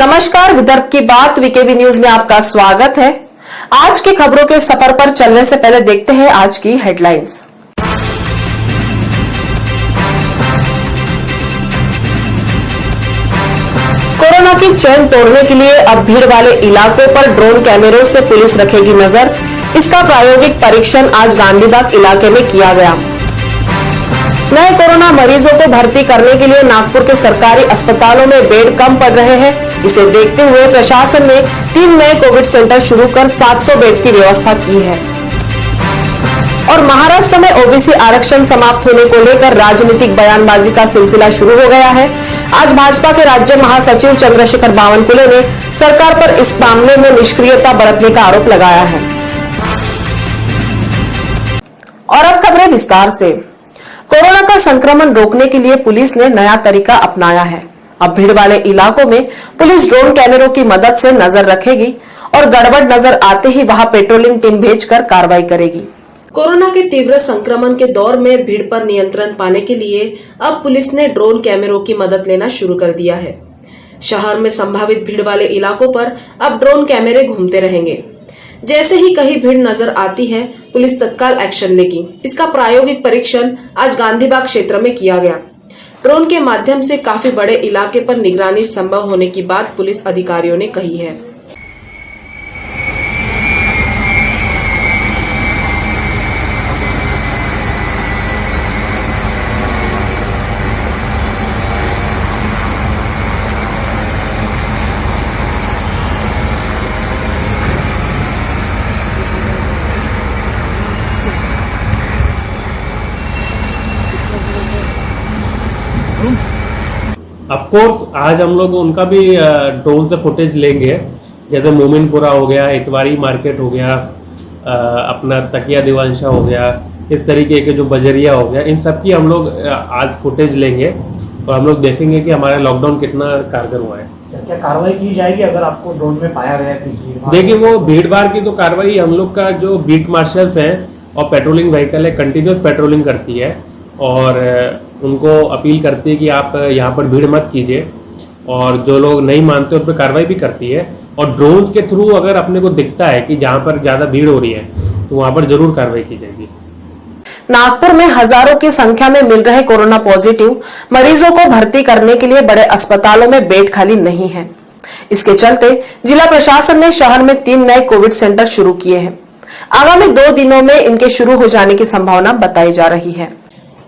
नमस्कार, विदर्भ की बात वीकेबी न्यूज में आपका स्वागत है। आज की खबरों के सफर पर चलने से पहले देखते हैं आज की हेडलाइंस। कोरोना की चेन तोड़ने के लिए अब भीड़ वाले इलाकों पर ड्रोन कैमरों से पुलिस रखेगी नजर। इसका प्रायोगिक परीक्षण आज गांधीबाग इलाके में किया गया। नए कोरोना मरीजों को भर्ती करने के लिए नागपुर के सरकारी अस्पतालों में बेड कम पड़ रहे हैं। इसे देखते हुए प्रशासन ने 3 नए कोविड सेंटर शुरू कर 700 बेड की व्यवस्था की है। और महाराष्ट्र में ओबीसी आरक्षण समाप्त होने को लेकर राजनीतिक बयानबाजी का सिलसिला शुरू हो गया है। आज भाजपा के राज्य महासचिव चंद्रशेखर बावनकुले ने सरकार पर इस मामले में निष्क्रियता बरतने का आरोप लगाया है। और अब खबरें विस्तार से। कोरोना का संक्रमण रोकने के लिए पुलिस ने नया तरीका अपनाया है। अब भीड़ वाले इलाकों में पुलिस ड्रोन कैमरों की मदद से नजर रखेगी और गड़बड़ नजर आते ही वहां पेट्रोलिंग टीम भेजकर कार्रवाई करेगी। कोरोना के तीव्र संक्रमण के दौर में भीड़ पर नियंत्रण पाने के लिए अब पुलिस ने ड्रोन कैमरों की मदद लेना शुरू कर दिया है। शहर में संभावित भीड़ वाले इलाकों पर अब ड्रोन कैमरे घूमते रहेंगे। जैसे ही कहीं भीड़ नजर आती है, पुलिस तत्काल एक्शन लेगी। इसका प्रायोगिक परीक्षण आज गांधीबाग क्षेत्र में किया गया। ड्रोन के माध्यम से काफी बड़े इलाके पर निगरानी संभव होने की बात पुलिस अधिकारियों ने कही है। ऑफ कोर्स आज हम लोग उनका भी ड्रोन से फुटेज लेंगे, जैसे मोमिनपुरा हो गया, इतवारी मार्केट हो गया, अपना तकिया दिवानशाह हो गया, इस तरीके के जो बजरिया हो गया, इन सब की हम लोग आज फुटेज लेंगे और हम लोग देखेंगे कि हमारा लॉकडाउन कितना कारगर हुआ है। क्या कार्रवाई की जाएगी अगर आपको ड्रोन में पाया गया कि? देखिए, वो भीड़ भाड़ की तो कार्रवाई हम लोग का जो बीट मार्शल्स है और पेट्रोलिंग व्हीकल है, कंटिन्यूस पेट्रोलिंग करती है और उनको अपील करती है कि आप यहाँ पर भीड़ मत कीजिए, और जो लोग नहीं मानते उन पर कार्रवाई भी करती है। और ड्रोन्स के थ्रू अगर अपने को दिखता है कि जहाँ पर ज्यादा भीड़ हो रही है तो वहां पर जरूर कार्रवाई की जाएगी। नागपुर में हजारों की संख्या में मिल रहे कोरोना पॉजिटिव मरीजों को भर्ती करने के लिए बड़े अस्पतालों में बेड खाली नहीं है। इसके चलते जिला प्रशासन ने शहर में 3 नए कोविड सेंटर शुरू किए हैं। आगामी 2 दिनों में इनके शुरू हो जाने की संभावना बताई जा रही है।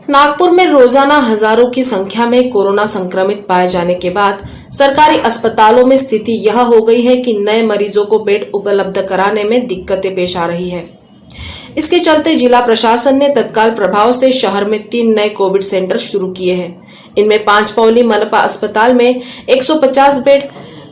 नागपुर में रोजाना हजारों की संख्या में कोरोना संक्रमित पाए जाने के बाद सरकारी अस्पतालों में स्थिति यह हो गई है कि नए मरीजों को बेड उपलब्ध कराने में दिक्कतें पेश आ रही है। इसके चलते जिला प्रशासन ने तत्काल प्रभाव से शहर में 3 नए कोविड सेंटर शुरू किए हैं। इनमें पांचपौली मनपा अस्पताल में 150 bed,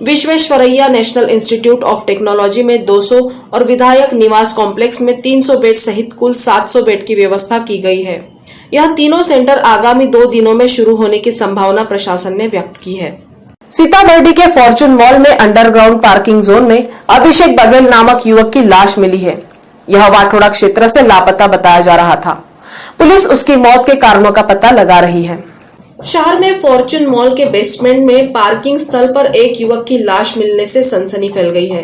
Visvesvaraya national institute of technology में 200 और विधायक निवास कॉम्प्लेक्स में 300 बेड सहित कुल 700 बेड की व्यवस्था की गई है। यह तीनों सेंटर आगामी 2 दिनों में शुरू होने की संभावना प्रशासन ने व्यक्त की है। सीताबर्डी के फॉर्चून मॉल में अंडरग्राउंड पार्किंग जोन में अभिषेक बघेल नामक युवक की लाश मिली है। यह वाठोड़ा क्षेत्र से लापता बताया जा रहा था। पुलिस उसकी मौत के कारणों का पता लगा रही है। शहर में फॉर्चून मॉल के बेसमेंट में पार्किंग स्थल पर एक युवक की लाश मिलने से सनसनी फैल गई है।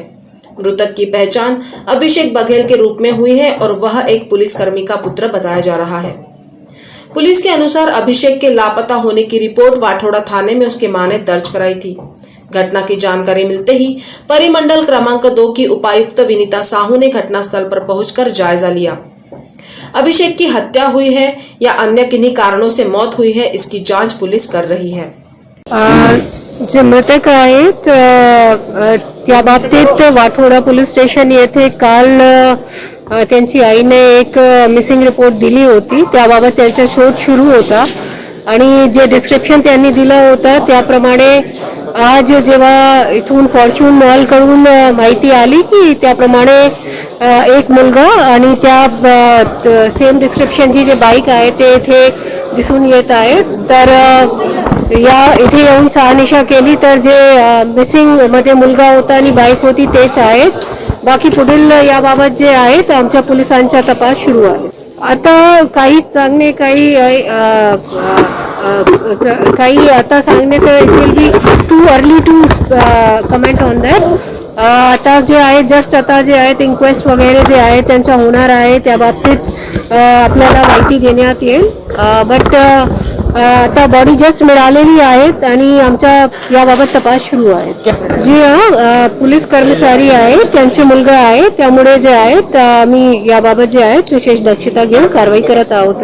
मृतक की पहचान अभिषेक बघेल के रूप में हुई है और वह एक पुलिसकर्मी का पुत्र बताया जा रहा है। पुलिस के अनुसार अभिषेक के लापता होने की रिपोर्ट वाठोड़ा थाने में उसके मां ने दर्ज कराई थी। घटना की जानकारी मिलते ही परिमंडल क्रमांक 2 की उपायुक्त विनीता साहू ने घटनास्थल पर पहुंचकर जायजा लिया। अभिषेक की हत्या हुई है या अन्य किन्हीं कारणों से मौत हुई है, इसकी जांच पुलिस कर रही है। जे मृतक आहेत त्या बाबतीत वाठोडा पोलीस स्टेशन येथे काल त्यांची आईने एक मिसिंग रिपोर्ट दिली होती। त्याबाबत त्यांचा शोध सुरू होता आणि जे डिस्क्रिप्शन त्यांनी दिलं होतं त्याप्रमाणे आज जेव्हा इथून फॉर्च्यून मॉल कडून माहिती आली की त्याप्रमाणे एक मुलगा आणि त्या सेम डिस्क्रिप्शनची जे बाईक आहे ते इथे दिसून येत आहे। तर या इथे येऊन शहानिशा केली तर जे मिसिंग मध्ये मुलगा होता आणि बाईक होती तेच आहेत। बाकी पुढील याबाबत जे आहेत आमच्या पोलिसांचा तपास सुरू आहे। आता काही सांगणे काही काही आता सांगणे it will be too early to comment on that. आता जे आहे जस्ट आता जे आहेत इन्क्वेस्ट वगैरे जे आहे त्यांच्या होणार आहे त्या बाबतीत आपल्याला माहिती देण्यात येईल. बट आता बॉडी जस्ट मिळालेली आहेत आणि आमच्या याबाबत तपास सुरू आहे. जी पोलीस कर्मचारी आहे त्यांचे मुलगा आहे त्यामुळे जे आहेत आम्ही याबाबत जे आहेत विशेष दक्षता घेऊन कारवाई करत आहोत.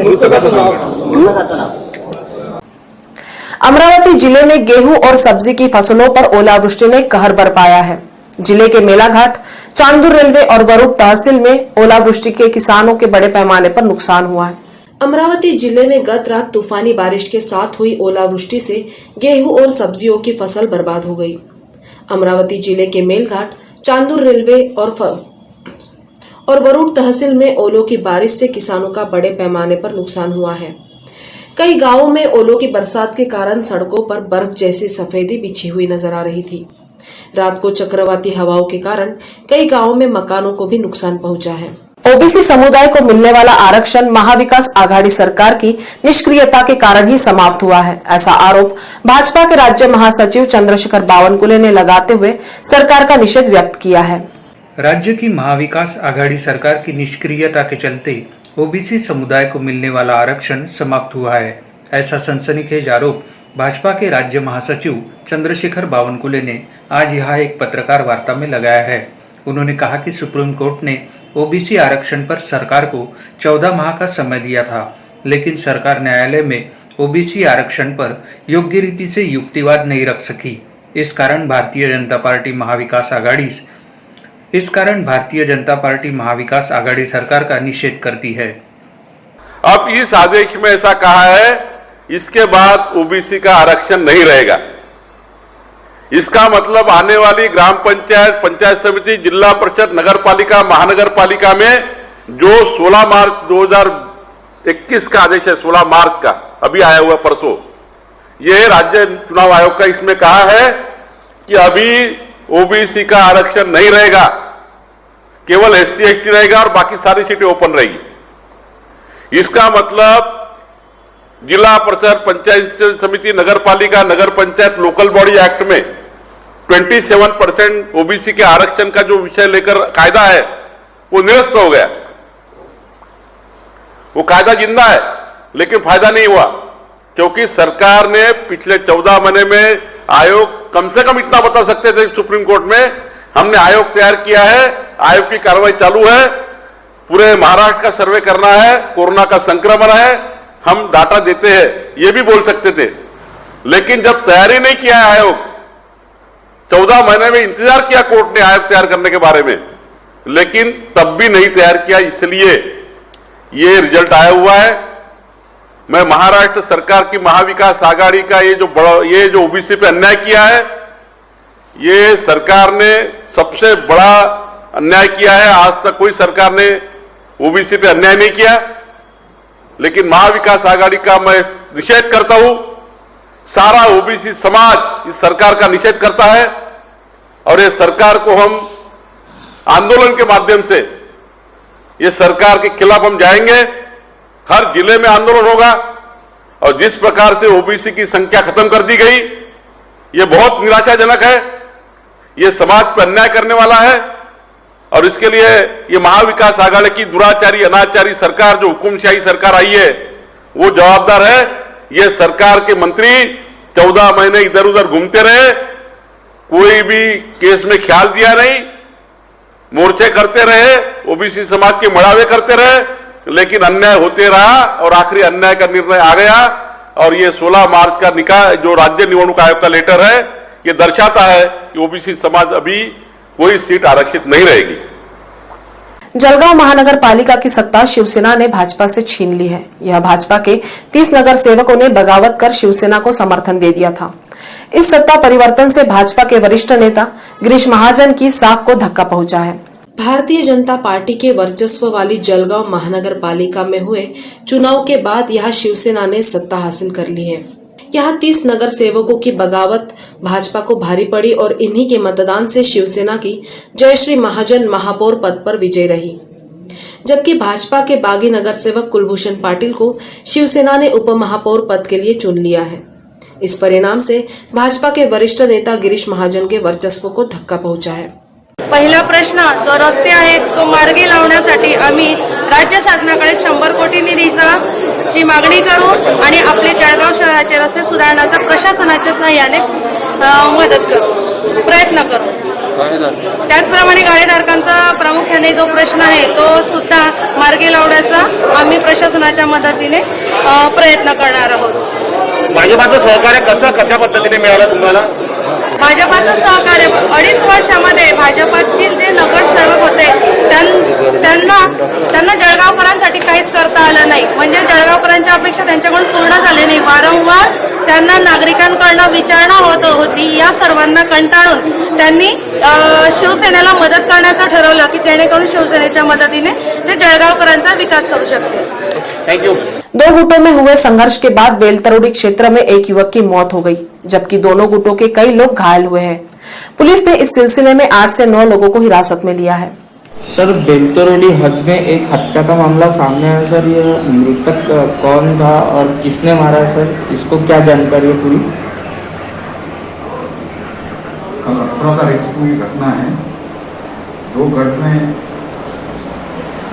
अमरावती जिले में गेहूं और सब्जी की फसलों पर ओलावृष्टि ने कहर बरपाया है. जिले के मेलाघाट, चांदूर रेलवे और वरुड तहसील में ओलावृष्टि के किसानों के बड़े पैमाने पर नुकसान हुआ है. अमरावती जिले में गत रात तूफानी बारिश के साथ हुई ओलावृष्टि से गेहूं और सब्जियों की फसल बर्बाद हो गई. अमरावती जिले के मेलघाट, चांदूर रेलवे और वरुड तहसील में ओलों की बारिश से किसानों का बड़े पैमाने पर नुकसान हुआ है. कई गांवों में ओलों की बरसात के कारण सड़कों पर बर्फ जैसी सफेदी बिछी हुई नजर आ रही थी. रात को चक्रवाती हवाओं के कारण कई गांवों में मकानों को भी नुकसान पहुंचा है. ओबीसी समुदाय को मिलने वाला आरक्षण महाविकास आघाड़ी सरकार की निष्क्रियता के कारण ही समाप्त हुआ है. ऐसा आरोप भाजपा के राज्य महासचिव चंद्रशेखर बावनकुले ने लगाते हुए सरकार का निषेध व्यक्त किया है. राज्य की महाविकास आघाड़ी सरकार की निष्क्रियता के चलते ओबीसी समुदाय को मिलने वाला आरक्षण समाप्त हुआ है. ऐसा सनसनीखेज आरोप भाजपा के राज्य महासचिव चंद्रशेखर बावनकुले ने आज यहाँ एक पत्रकार वार्ता में लगाया है. उन्होंने कहा कि सुप्रीम कोर्ट ने ओबीसी आरक्षण पर सरकार को 14 माह का समय दिया था, लेकिन सरकार न्यायालय में ओबीसी आरक्षण पर योग्य रीति से युक्तिवाद नहीं रख सकी. इस कारण भारतीय जनता पार्टी महाविकास आघाड़ी सरकार का निषेध करती है. अब इस आदेश में ऐसा कहा है इसके बाद ओबीसी का आरक्षण नहीं रहेगा. इसका मतलब आने वाली ग्राम पंचायत, पंचायत समिति, जिला परिषद, नगर पालिका, महानगर पालिका में जो 16 मार्च 2021 का आदेश है, 16 मार्च का अभी आया हुआ परसों, यह राज्य चुनाव आयोग का इसमें कहा है कि अभी ओबीसी का आरक्षण नहीं रहेगा, केवल एससी एसटी रहेगा और बाकी सारी सीटें ओपन रहेगी. इसका मतलब जिला परिषद, पंचायत समिति, नगर पालिका, नगर पंचायत, लोकल बॉडी एक्ट में 27% ओबीसी के आरक्षण का जो विषय लेकर कायदा है वो निरस्त हो गया. वो कायदा जिंदा है लेकिन फायदा नहीं हुआ, क्योंकि सरकार ने पिछले 14 महीने में आयोग कम से कम इतना बता सकते थे सुप्रीम कोर्ट में, हमने आयोग तैयार किया है, आयोग की कार्रवाई चालू है, पूरे महाराष्ट्र का सर्वे करना है, कोरोना का संक्रमण है, हम डाटा देते हैं, ये भी बोल सकते थे. लेकिन जब तैयारी नहीं किया है आयोग, 14 महीने में इंतजार किया कोर्ट ने आयोग तैयार करने के बारे में, लेकिन तब भी नहीं तैयार किया, इसलिए ये रिजल्ट आया हुआ है. मैं महाराष्ट्र सरकार की महाविकास आघाड़ी का ये जो ओबीसी पे अन्याय किया है, ये सरकार ने सबसे बड़ा अन्याय किया है. आज तक कोई सरकार ने ओबीसी पे अन्याय नहीं किया, लेकिन महाविकास आघाड़ी का मैं निषेध करता हूं. सारा ओबीसी समाज इस सरकार का निषेध करता है और ये सरकार को हम आंदोलन के माध्यम से ये सरकार के खिलाफ हम जाएंगे. हर जिले में आंदोलन होगा और जिस प्रकार से ओबीसी की संख्या खत्म कर दी गई, ये बहुत निराशाजनक है, ये समाज पर अन्याय करने वाला है. और इसके लिए ये महाविकास आघाड़ी की दुराचारी, अनाचारी सरकार, जो हुकुमशाही सरकार आई है, वो जवाबदार है. ये सरकार के मंत्री 14 महीने इधर उधर घूमते रहे, कोई भी केस में ख्याल दिया नहीं, मोर्चे करते रहे, ओबीसी समाज के मढ़ावे करते रहे, लेकिन अन्याय होते रहा और आखिरी अन्याय का निर्णय आ गया. और ये 16 मार्च का निकाय जो राज्य निवडणूक आयोग का लेटर है, ये दर्शाता है कि ओबीसी समाज अभी कोई सीट आरक्षित नहीं रहेगी. जलगांव महानगर पालिका की सत्ता शिवसेना ने भाजपा से छीन ली है. यह भाजपा के 30 नगर सेवकों ने बगावत कर शिवसेना को समर्थन दे दिया था. इस सत्ता परिवर्तन से भाजपा के वरिष्ठ नेता गिरीश महाजन की साख को धक्का पहुंचा है. भारतीय जनता पार्टी के वर्चस्व वाली जलगांव महानगर पालिका में हुए चुनाव के बाद यहां शिवसेना ने सत्ता हासिल कर ली है. यहाँ 30 नगर सेवकों की बगावत भाजपा को भारी पड़ी और इन्हीं के मतदान से शिवसेना की जयश्री महाजन महापौर पद पर विजय रही. जबकि भाजपा के बागी नगर सेवक कुलभूषण पाटिल को शिवसेना ने उप महापौर पद के लिए चुन लिया है। इस परिणाम से भाजपा के वरिष्ठ नेता गिरीश महाजन के वर्चस्व को धक्का पहुंचा है। पहिला प्रश्न, जो रस्ते आहेत तो मार्गी लावण्यासाठी आम्ही राज्य शासनाकडे 100 कोटी निधीची मागणी करू आणि आपले जळगाव शहराचे रस्ते सुधारण्याचा प्रशासनाच्या सहाय्याने मदत करू, प्रयत्न करू। त्याचप्रमाणे गाडीधारकांचा प्रामुख्याने जो प्रश्न आहे तो सुद्धा मार्गी लावण्याचा आम्ही प्रशासनाच्या मदतीने प्रयत्न करणार आहोत। भाजपाचं सहकार्य कसं कशा पद्धतीने मिळालं तुम्हाला? भाजपाचं सहकार्य 2.5 वर्षामध्ये भाजपाचे जे नगरसेवक होते त्यांना जळगावकरांसाठी काहीच करता आलं नाही, म्हणजे जळगावकरांच्या अपेक्षा त्यांच्याकडून पूर्ण झाले नाही। वारंवार त्यांना नागरिकांकडून विचारणा होत होती। या सर्वांना कंटाळून त्यांनी शिवसेनेला मदत करण्याचं ठरवलं की जेणेकरून शिवसेनेच्या मदतीने ते जळगावकरांचा विकास करू शकतील। थँक्यू। 2 गुटों में हुए संघर्ष के बाद बेलतरोड़ी क्षेत्र में एक युवक की मौत हो गई, जबकि दोनों गुटों के कई लोग घायल हुए हैं। पुलिस ने इस सिलसिले में 8 से 9 लोगों को हिरासत में लिया है। सर, बेलतरोड़ी हद में एक हत्या का मामला सामने आया सर। ये मृतक कौन था और किसने मारा सर, इसको क्या जानकारी है पूरी? कल 18 तारीख को ये घटना है। 2 गट में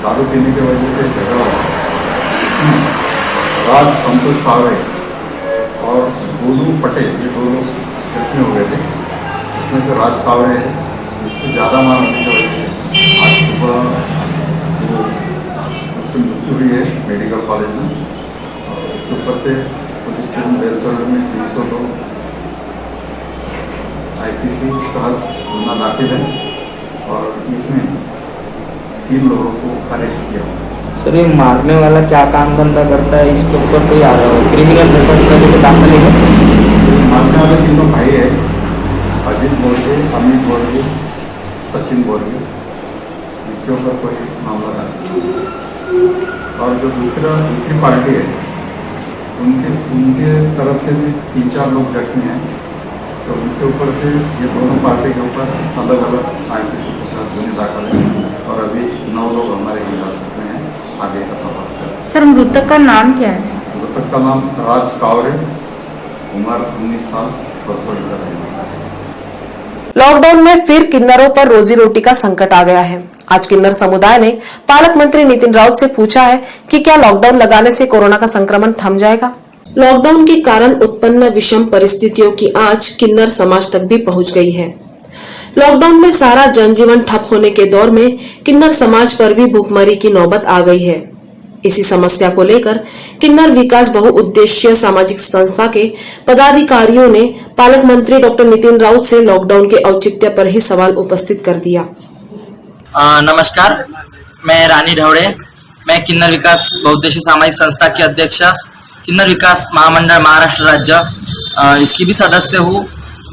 दारू पीने की वजह से झगड़ा हुआ। राज संतोष पावरे और गोलू पटेल, ये 2 लोग जख्मी हो गए थे। उसमें से राज पावरे है, उसको ज़्यादा मार होने की वजह से आज सुबह उसकी मृत्यु हुई है मेडिकल कॉलेज में। उसके ऊपर से पुलिस स्टेशन बेलतरोड़ में 302 IPC तहत गुना दाखिल है और इसमें 3 लोगों को अरेस्ट किया। सर, ये मारने वाला क्या काम धंधा करता है, इसके ऊपर कोई क्रिमिनल रिकॉर्ड दाखिल है? मारने वाले 3 भाई है, Ajit Borge, Amit Borge, Sachin Borge. इनके ऊपर कोई मामला नहीं। और जो दूसरी पार्टी है उनके तरफ से भी 3-4 लोग जख्मी हैं। तो उनके ऊपर से ये दोनों पार्टी के ऊपर अलग अलग IPC के साथ गुने दाखिल हैं और अभी 9 लोग हमारे हिरासत में हैं। आगे का तपास करें। सर, मृतक का नाम क्या है? मृतक का नाम राज कावरे, उम्र 19 साल, परसोड़ी का रहने वाला है। लॉकडाउन में फिर किन्नरों पर रोजी रोटी का संकट आ गया है। आज किन्नर समुदाय ने पालक मंत्री नितिन राउत से पूछा है कि क्या लॉकडाउन लगाने से कोरोना का संक्रमण थम जाएगा। लॉकडाउन के कारण उत्पन्न विषम परिस्थितियों की आंच किन्नर समाज तक भी पहुंच गई है। लॉकडाउन में सारा जनजीवन ठप होने के दौर में किन्नर समाज पर भी भूखमरी की नौबत आ गई है। इसी समस्या को लेकर किन्नर विकास बहुउद्देशीय सामाजिक संस्था के पदाधिकारियों ने पालक मंत्री डॉक्टर नितिन राउत से लॉकडाउन के औचित्य पर ही सवाल उपस्थित कर दिया। नमस्कार, मैं रानी ढवड़े, मैं किन्नर विकास बहुउद्देशीय सामाजिक संस्था के अध्यक्ष, किन्नर विकास महामंडल महाराष्ट्र राज्य इसकी भी सदस्य हूँ।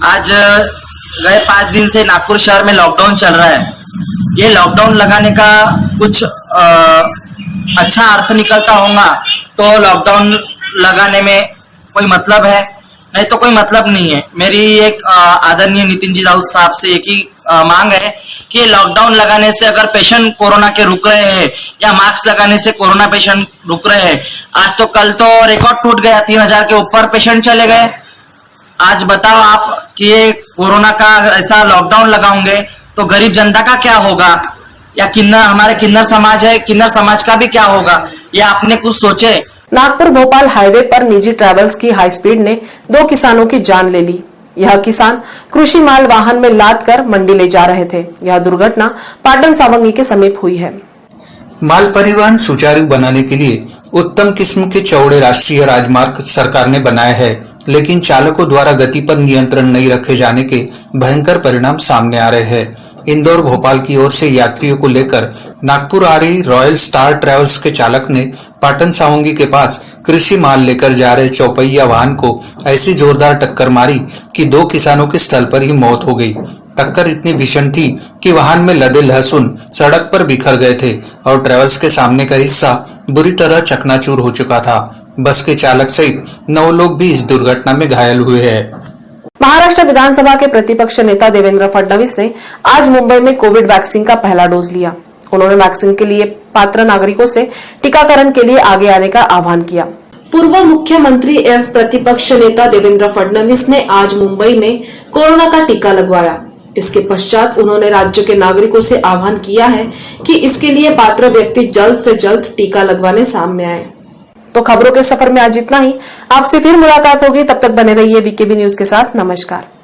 आज गए 5 दिन से नागपुर शहर में लॉकडाउन चल रहा है। ये लॉकडाउन लगाने का कुछ अच्छा अर्थ निकलता होगा तो लॉकडाउन लगाने में कोई मतलब है, नहीं तो कोई मतलब नहीं है। मेरी एक आदरणीय नितिन जी राउत साहब से एक ही मांग है कि लॉकडाउन लगाने से अगर पेशेंट कोरोना के रुक रहे हैं या मास्क लगाने से कोरोना पेशेंट रुक रहे हैं, आज तो कल तो रिकॉर्ड टूट गया, 3000 के ऊपर पेशेंट चले गए। आज बताओ आप कि ये कोरोना का ऐसा लॉकडाउन लगाओगे तो गरीब जनता का क्या होगा, या किन्नर हमारे किन्नर समाज है, किन्नर समाज का भी क्या होगा, ये आपने कुछ सोचे। नागपुर भोपाल हाईवे पर निजी ट्रैवल्स की हाई स्पीड ने 2 किसानों की जान ले ली। यह किसान कृषि माल वाहन में लाद कर मंडी ले जा रहे थे। यह दुर्घटना पाटन सावंगी के समीप हुई है। माल परिवहन सुचारू बनाने के लिए उत्तम किस्म के चौड़े राष्ट्रीय राजमार्ग सरकार ने बनाए हैं, लेकिन चालकों द्वारा गति पर नियंत्रण नहीं रखे जाने के भयंकर परिणाम सामने आ रहे हैं। इंदौर भोपाल की ओर से यात्रियों को लेकर नागपुर आ रही रॉयल स्टार ट्रैवल्स के चालक ने पाटन सावंगी के पास कृषि माल लेकर जा रहे चौपहिया वाहन को ऐसी जोरदार टक्कर मारी कि 2 किसानों की स्थल पर ही मौत हो गई। टक्कर इतनी भीषण थी कि वाहन में लदे लहसुन सड़क पर बिखर गए थे और ट्रैवल्स के सामने का हिस्सा बुरी तरह चकनाचूर हो चुका था। बस के चालक सहित 9 लोग भी इस दुर्घटना में घायल हुए हैं। महाराष्ट्र विधानसभा के प्रतिपक्ष नेता देवेंद्र फडणवीस ने आज मुंबई में कोविड वैक्सीन का पहला डोज लिया। उन्होंने वैक्सीन के लिए पात्र नागरिकों से टीकाकरण के लिए आगे आने का आह्वान किया। पूर्व मुख्यमंत्री एवं प्रतिपक्ष नेता देवेंद्र फडणवीस ने आज मुंबई में कोरोना का टीका लगवाया। इसके पश्चात उन्होंने राज्य के नागरिकों से आह्वान किया है कि इसके लिए पात्र व्यक्ति जल्द से जल्द टीका लगवाने सामने आए। तो खबरों के सफर में आज इतना ही। आपसे फिर मुलाकात होगी, तब तक बने रहिए वीकेबी न्यूज के साथ। नमस्कार।